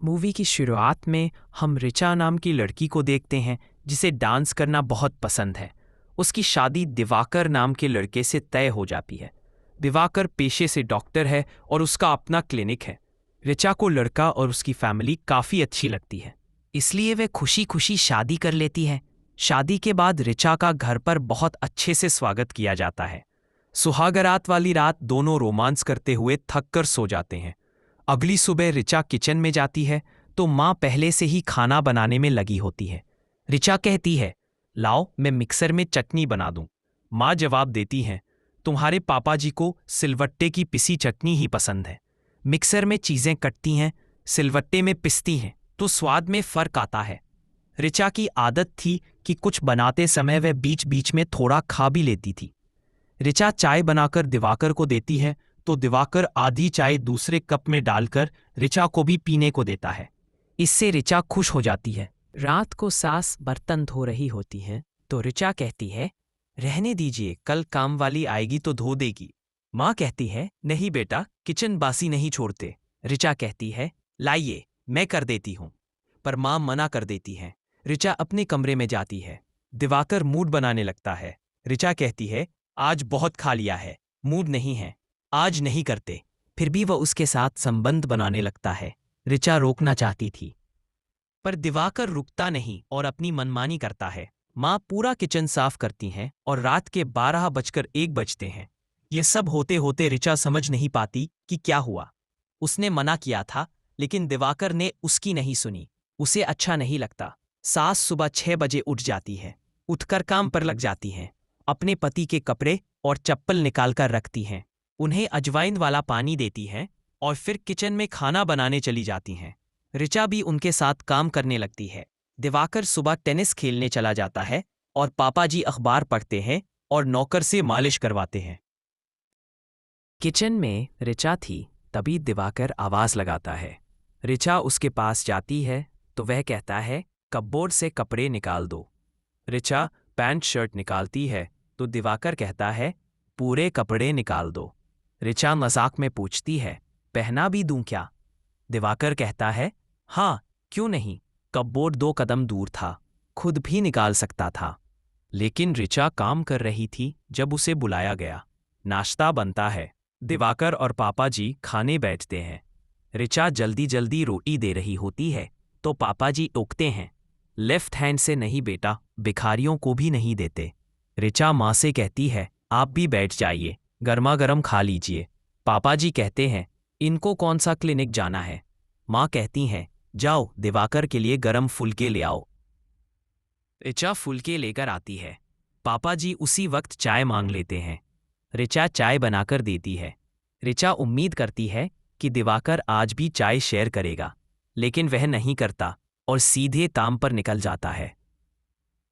Movie की शुरुआत में हम ऋचा नाम की लड़की को देखते हैं जिसे डांस करना बहुत पसंद है। उसकी शादी दिवाकर नाम के लड़के से तय हो जाती है। दिवाकर पेशे से डॉक्टर है और उसका अपना क्लिनिक है। ऋचा को लड़का और उसकी फैमिली काफ़ी अच्छी लगती है, इसलिए वे खुशी खुशी शादी कर लेती है। शादी के बाद ऋचा का घर पर बहुत अच्छे से स्वागत किया जाता है। सुहागरात वाली रात दोनों रोमांस करते हुए थक कर सो जाते हैं। अगली सुबह ऋचा किचन में जाती है तो माँ पहले से ही खाना बनाने में लगी होती है। ऋचा कहती है, लाओ मैं मिक्सर में चटनी बना दूं। माँ जवाब देती है, तुम्हारे पापा जी को सिलवट्टे की पिसी चटनी ही पसंद है। मिक्सर में चीज़ें कटती हैं, सिलवट्टे में पिसती हैं तो स्वाद में फ़र्क आता है। ऋचा की आदत थी कि कुछ बनाते समय वह बीच बीच में थोड़ा खा भी लेती थी। ऋचा चाय बनाकर दिवाकर को देती है तो दिवाकर आधी चाय दूसरे कप में डालकर ऋचा को भी पीने को देता है। इससे ऋचा खुश हो जाती है। रात को सास बर्तन धो रही होती है तो ऋचा कहती है, रहने दीजिए, कल काम वाली आएगी तो धो देगी। माँ कहती है, नहीं बेटा, किचन बासी नहीं छोड़ते। ऋचा कहती है, लाइए मैं कर देती हूँ, पर माँ मना कर देती है। ऋचा अपने कमरे में जाती है। दिवाकर मूड बनाने लगता है। ऋचा कहती है, आज बहुत खा लिया है, मूड नहीं है, आज नहीं करते। फिर भी वह उसके साथ संबंध बनाने लगता है। ऋचा रोकना चाहती थी पर दिवाकर रुकता नहीं और अपनी मनमानी करता है। माँ पूरा किचन साफ करती हैं और रात के 12:01 बजते हैं। ये सब होते होते ऋचा समझ नहीं पाती कि क्या हुआ। उसने मना किया था लेकिन दिवाकर ने उसकी नहीं सुनी। उसे अच्छा नहीं लगता। सास सुबह 6 बजे उठ जाती है। उठकर काम पर लग जाती हैं। अपने पति के कपड़े और चप्पल निकालकर रखती हैं। उन्हें अजवाइन वाला पानी देती हैं और फिर किचन में खाना बनाने चली जाती हैं। ऋचा भी उनके साथ काम करने लगती है। दिवाकर सुबह टेनिस खेलने चला जाता है और पापा जी अखबार पढ़ते हैं और नौकर से मालिश करवाते हैं। किचन में ऋचा थी तभी दिवाकर आवाज़ लगाता है। ऋचा उसके पास जाती है तो वह कहता है, कपबोर्ड से कपड़े निकाल दो। ऋचा पैंट शर्ट निकालती है तो दिवाकर कहता है, पूरे कपड़े निकाल दो। ऋचा मजाक में पूछती है, पहना भी दूं क्या? दिवाकर कहता है, हाँ क्यों नहीं। कपबोर्ड 2 कदम दूर था, खुद भी निकाल सकता था। लेकिन ऋचा काम कर रही थी जब उसे बुलाया गया। नाश्ता बनता है। दिवाकर और पापा जी खाने बैठते हैं। ऋचा जल्दी जल्दी रोटी दे रही होती है तो पापा जी टोकते हैं, लेफ्ट हैंड से नहीं बेटा, भिखारियों को भी नहीं देते। ऋचा माँ से कहती है, आप भी बैठ जाइए, गर्मा गर्म खा लीजिए। पापा जी कहते हैं, इनको कौन सा क्लिनिक जाना है? माँ कहती हैं, जाओ दिवाकर के लिए गरम फुलके ले आओ। ऋचा फुलके लेकर आती है। पापा जी उसी वक्त चाय मांग लेते हैं। ऋचा चाय बनाकर देती है। ऋचा उम्मीद करती है कि दिवाकर आज भी चाय शेयर करेगा, लेकिन वह नहीं करता और सीधे काम पर निकल जाता है।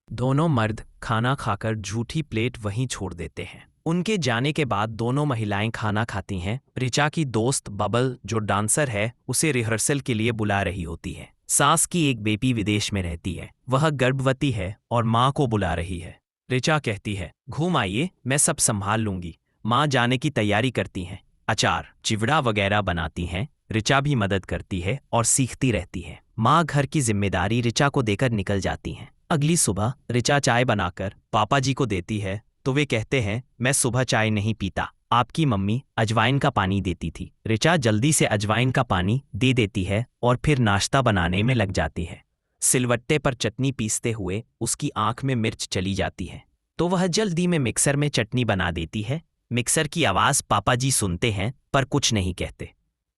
दोनों मर्द खाना खाकर झूठी प्लेट वहीं छोड़ देते हैं। उनके जाने के बाद दोनों महिलाएं खाना खाती हैं। ऋचा की दोस्त बबल जो डांसर है उसे रिहर्सल के लिए बुला रही होती है। सास की एक बेटी विदेश में रहती है, वह गर्भवती है और माँ को बुला रही है। ऋचा कहती है, घूम आइए, मैं सब संभाल लूंगी। माँ जाने की तैयारी करती हैं, अचार चिवड़ा वगैरह बनाती हैं। ऋचा भी मदद करती है और सीखती रहती है। माँ घर की जिम्मेदारी ऋचा को देकर निकल जाती हैं। अगली सुबह ऋचा चाय बनाकर पापा जी को देती है तो वे कहते हैं, मैं सुबह चाय नहीं पीता, आपकी मम्मी अजवाइन का पानी देती थी। ऋचा जल्दी से अजवाइन का पानी दे देती है और फिर नाश्ता बनाने में लग जाती है। सिलवट्टे पर चटनी पीसते हुए उसकी आंख में मिर्च चली जाती है तो वह जल्दी में मिक्सर में चटनी बना देती है। मिक्सर की आवाज़ पापा जी सुनते हैं पर कुछ नहीं कहते।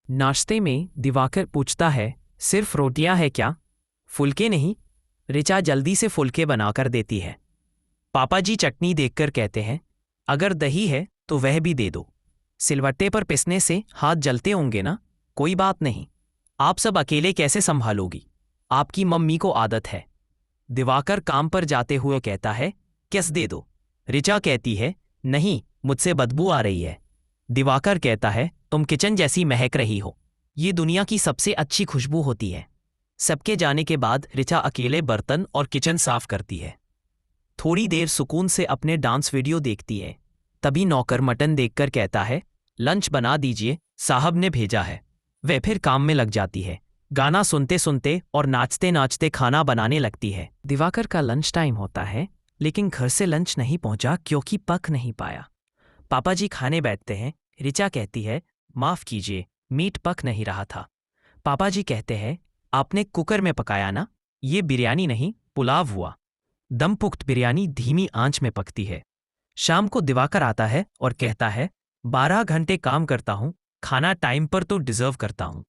नाश्ते में दिवाकर पूछता है, सिर्फ रोटियां है क्या, फुलके नहीं? ऋचा जल्दी से फुलके बनाकर देती है। पापा जी चटनी देखकर कहते हैं, अगर दही है तो वह भी दे दो। सिलवट्टे पर पिसने से हाथ जलते होंगे ना? कोई बात नहीं, आप सब अकेले कैसे संभालोगी, आपकी मम्मी को आदत है। दिवाकर काम पर जाते हुए कहता है, किस दे दो। ऋचा कहती है, नहीं, मुझसे बदबू आ रही है। दिवाकर कहता है, तुम किचन जैसी महक रही हो, ये दुनिया की सबसे अच्छी खुशबू होती है। सबके जाने के बाद ऋचा अकेले बर्तन और किचन साफ करती है। थोड़ी देर सुकून से अपने डांस वीडियो देखती है। तभी नौकर मटन देखकर कहता है, लंच बना दीजिए, साहब ने भेजा है। वह फिर काम में लग जाती है। गाना सुनते सुनते और नाचते नाचते खाना बनाने लगती है। दिवाकर का लंच टाइम होता है, लेकिन घर से लंच नहीं पहुंचा क्योंकि पक नहीं पाया। पापा जी खाने बैठते हैं। ऋचा कहती है, माफ कीजिए, मीट पक नहीं रहा था। पापा जी कहते हैं, आपने कुकर में पकाया ना? ये बिरयानी नहीं, पुलाव हुआ। दमपुख्त बिरयानी धीमी आंच में पकती है। शाम को दिवाकर आता है और कहता है, 12 घंटे काम करता हूं, खाना टाइम पर तो डिजर्व करता हूं।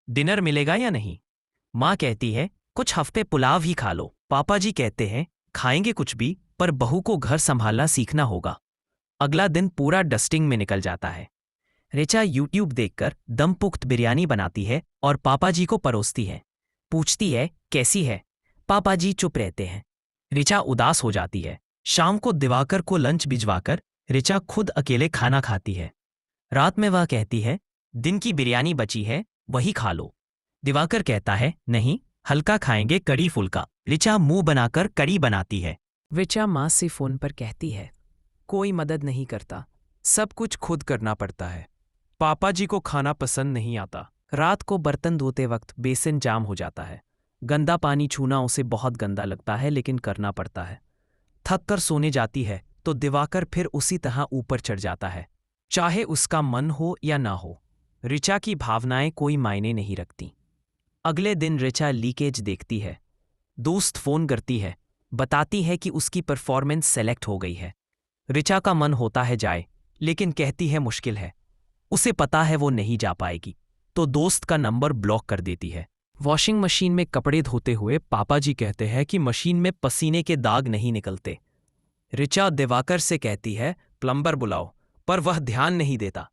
डिनर मिलेगा या नहीं? माँ कहती है, कुछ हफ्ते पुलाव ही खा लो। पापा जी कहते हैं, खाएंगे कुछ भी, पर बहू को घर संभालना सीखना होगा। अगला दिन पूरा डस्टिंग में निकल जाता है। ऋचा यूट्यूब देखकर दमपुख्त बिरयानी बनाती है और पापा जी को परोसती है। पूछती है, कैसी है? पापा जी चुप रहते हैं। ऋचा उदास हो जाती है। शाम को दिवाकर को लंच भिजवाकर ऋचा खुद अकेले खाना खाती है। रात में वह कहती है, दिन की बिरयानी बची है, वही खा लो। दिवाकर कहता है, नहीं, हल्का खाएंगे, कड़ी फुल्का। ऋचा मुंह बनाकर कड़ी बनाती है। ऋचा माँ से फोन पर कहती है, कोई मदद नहीं करता, सब कुछ खुद करना पड़ता है। पापा जी को खाना पसंद नहीं आता। रात को बर्तन धोते वक्त बेसिन जाम हो जाता है। गंदा पानी छूना उसे बहुत गंदा लगता है, लेकिन करना पड़ता है। थक कर सोने जाती है तो दिवाकर फिर उसी तरह ऊपर चढ़ जाता है, चाहे उसका मन हो या ना हो। ऋचा की भावनाएं कोई मायने नहीं रखती। अगले दिन ऋचा लीकेज देखती है। दोस्त फोन करती है, बताती है कि उसकी परफॉर्मेंस सेलेक्ट हो गई है। ऋचा का मन होता है जाए, लेकिन कहती है मुश्किल है। उसे पता है वो नहीं जा पाएगी, तो दोस्त का नंबर ब्लॉक कर देती है। वॉशिंग मशीन में कपड़े धोते हुए पापा जी कहते हैं कि मशीन में पसीने के दाग नहीं निकलते। ऋचा दिवाकर से कहती है, प्लम्बर बुलाओ, पर वह ध्यान नहीं देता।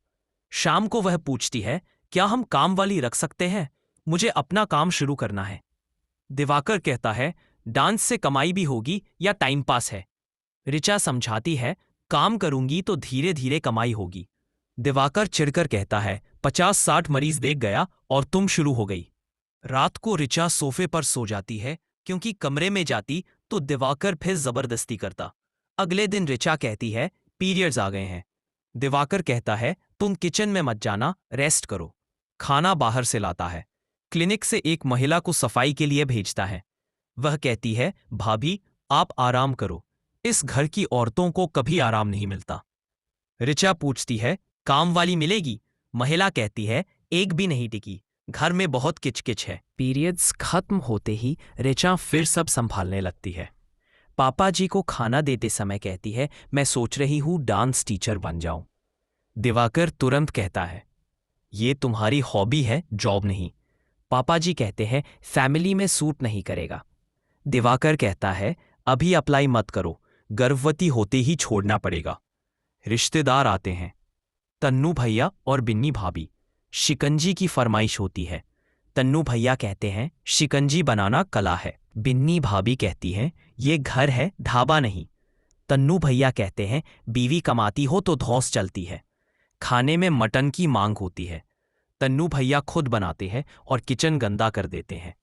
शाम को वह पूछती है, क्या हम काम वाली रख सकते हैं? मुझे अपना काम शुरू करना है। दिवाकर कहता है, डांस से कमाई भी होगी या टाइम पास है? ऋचा समझाती है, काम करूंगी तो धीरे धीरे कमाई होगी। दिवाकर चिढ़कर कहता है, 50-60 मरीज देख गया और तुम शुरू हो गई। रात को ऋचा सोफे पर सो जाती है, क्योंकि कमरे में जाती तो दिवाकर फिर जबरदस्ती करता। अगले दिन ऋचा कहती है, पीरियड्स आ गए हैं। दिवाकर कहता है, तुम किचन में मत जाना, रेस्ट करो। खाना बाहर से लाता है। क्लिनिक से एक महिला को सफाई के लिए भेजता है। वह कहती है, भाभी आप आराम करो, इस घर की औरतों को कभी आराम नहीं मिलता। ऋचा पूछती है, काम वाली मिलेगी? महिला कहती है, एक भी नहीं टिकी, घर में बहुत किचकिच है। पीरियड्स खत्म होते ही ऋचा फिर सब संभालने लगती है। पापा जी को खाना देते समय कहती है, मैं सोच रही हूं डांस टीचर बन जाऊं। दिवाकर तुरंत कहता है, ये तुम्हारी हॉबी है, जॉब नहीं। पापा जी कहते हैं, फैमिली में सूट नहीं करेगा। दिवाकर कहता है, अभी अप्लाई मत करो, गर्भवती होते ही छोड़ना पड़ेगा। रिश्तेदार आते हैं, तन्नू भैया और बिन्नी भाभी। शिकंजी की फरमाइश होती है। तन्नू भैया कहते हैं, शिकंजी बनाना कला है। बिन्नी भाभी कहती हैं, ये घर है, ढाबा नहीं। तन्नू भैया कहते हैं, बीवी कमाती हो तो धौंस चलती है। खाने में मटन की मांग होती है। तन्नू भैया खुद बनाते हैं और किचन गंदा कर देते हैं।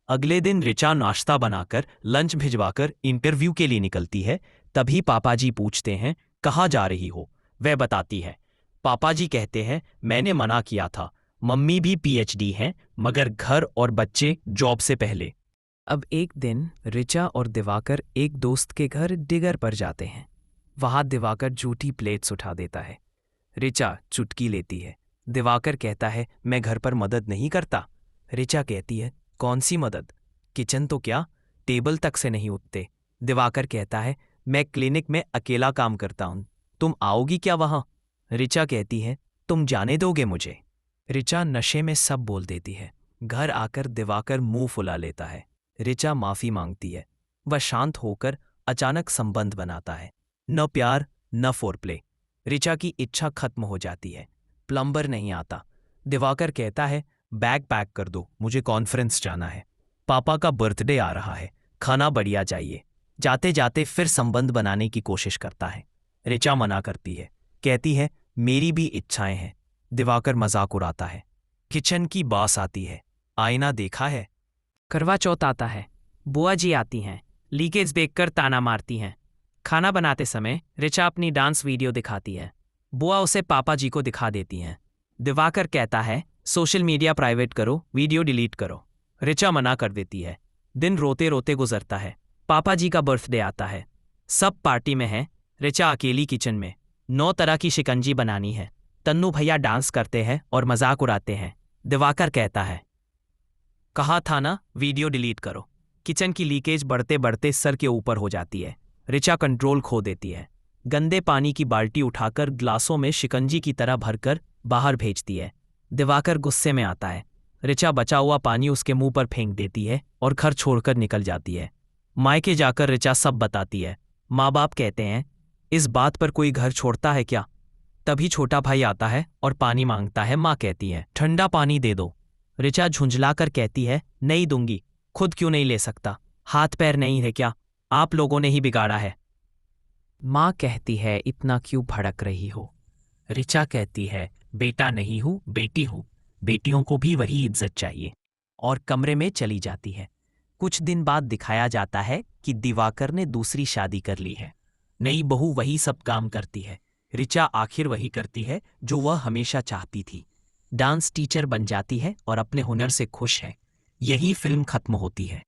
अगले दिन ऋचा नाश्ता बनाकर लंच भिजवाकर इंटरव्यू के लिए निकलती है। तभी पापाजी पूछते हैं, कहाँ जा रही हो? वह बताती है। पापाजी कहते हैं, मैंने मना किया था, मम्मी भी पीएचडी हैं, मगर घर और बच्चे जॉब से पहले। अब एक दिन ऋचा और दिवाकर एक दोस्त के घर डिगर पर जाते हैं। वहां दिवाकर झूठी प्लेट्स उठा देता है। ऋचा चुटकी लेती है। दिवाकर कहता है, मैं घर पर मदद नहीं करता। ऋचा कहती है, कौन सी मदद? किचन तो क्या, टेबल तक से नहीं उठते। दिवाकर कहता है, मैं क्लिनिक में अकेला काम करता हूं, तुम आओगी क्या वहां? ऋचा कहती है, तुम जाने दोगे मुझे? ऋचा नशे में सब बोल देती है। घर आकर दिवाकर मुंह फुला लेता है। ऋचा माफी मांगती है। वह शांत होकर अचानक संबंध बनाता है। न प्यार न फोरप्ले। ऋचा की इच्छा खत्म हो जाती है। प्लम्बर नहीं आता। दिवाकर कहता है, बैग पैक कर दो, मुझे कॉन्फ्रेंस जाना है। पापा का बर्थडे आ रहा है, खाना बढ़िया चाहिए। जाते जाते फिर संबंध बनाने की कोशिश करता है। ऋचा मना करती है, कहती है, मेरी भी इच्छाएं हैं। दिवाकर मजाक उड़ाता है। किचन की बास आती है। आईना देखा है? करवा चौथ आता है। बुआ जी आती हैं, लीकेज देखकर ताना मारती हैं। खाना बनाते समय ऋचा अपनी डांस वीडियो दिखाती है। बुआ उसे पापा जी को दिखा देती हैं। दिवाकर कहता है, सोशल मीडिया प्राइवेट करो, वीडियो डिलीट करो। ऋचा मना कर देती है। दिन रोते रोते गुजरता है। पापा जी का बर्थडे आता है। सब पार्टी में हैं। ऋचा अकेली किचन में। 9 तरह की शिकंजी बनानी है। तन्नू भैया डांस करते हैं और मजाक उड़ाते हैं। दिवाकर कहता है, कहा था ना वीडियो डिलीट करो। किचन की लीकेज बढ़ते बढ़ते सर के ऊपर हो जाती है। ऋचा कंट्रोल खो देती है। गंदे पानी की बाल्टी उठाकर ग्लासों में शिकंजी की तरह भरकर बाहर भेजती है। दिवाकर गुस्से में आता है। ऋचा बचा हुआ पानी उसके मुंह पर फेंक देती है और घर छोड़कर निकल जाती है। मायके जाकर ऋचा सब बताती है। माँ बाप कहते हैं, इस बात पर कोई घर छोड़ता है क्या? तभी छोटा भाई आता है और पानी मांगता है। माँ कहती है, ठंडा पानी दे दो। ऋचा झुंझलाकर कहती है, नहीं दूंगी। खुद क्यों नहीं ले सकता? हाथ पैर नहीं है क्या? आप लोगों ने ही बिगाड़ा है। माँ कहती है, इतना क्यों भड़क रही हो? ऋचा कहती है, बेटा नहीं हूँ, बेटी हूँ। बेटियों को भी वही इज्जत चाहिए। और कमरे में चली जाती है। कुछ दिन बाद दिखाया जाता है कि दिवाकर ने दूसरी शादी कर ली है। नई बहू वही सब काम करती है। ऋचा आखिर वही करती है जो वह हमेशा चाहती थी। डांस टीचर बन जाती है और अपने हुनर से खुश है। यही फिल्म खत्म होती है।